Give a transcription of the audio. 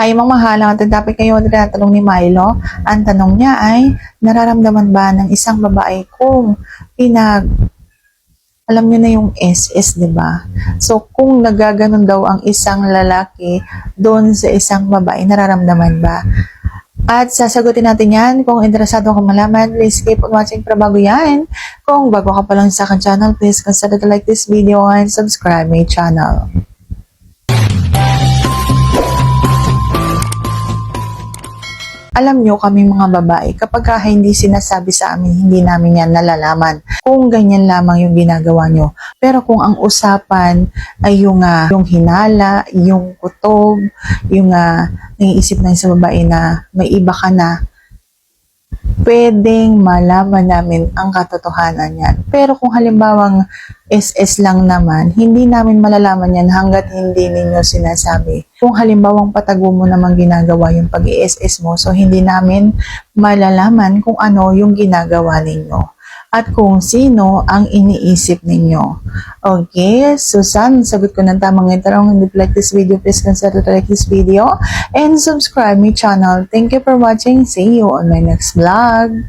Ay, mangmahalang at topic kayo na tinatanong ni Milo. Ang tanong niya ay, nararamdaman ba ng isang babae kung alam niyo na yung SS, di ba? So, kung nagaganon daw ang isang lalaki doon sa isang babae, nararamdaman ba? At sasagutin natin yan. Kung interesado kang malaman, please keep on watching para bago yan. Kung bago ka pa lang sa akin channel, please consider to like this video and subscribe my channel. Alam nyo kami mga babae, kapag hindi sinasabi sa amin, hindi namin yan nalalaman kung ganyan lamang yung ginagawa nyo. Pero kung ang usapan ay yung hinala, yung kutob, yung naiisip na sa babae na may iba ka na, pwedeng malaman namin ang katotohanan yan. Pero kung halimbawang SS lang naman, hindi namin malalaman yan hanggat hindi ninyo sinasabi. Kung halimbawang patago mo naman ginagawa yung pag-i-SS mo, so hindi namin malalaman kung ano yung ginagawa ninyo at kung sino ang iniisip ninyo. Okay, Susan, sagot ko ng tamang itanong. If you like this video, please consider to like this video and subscribe my channel. Thank you for watching. See you on my next vlog.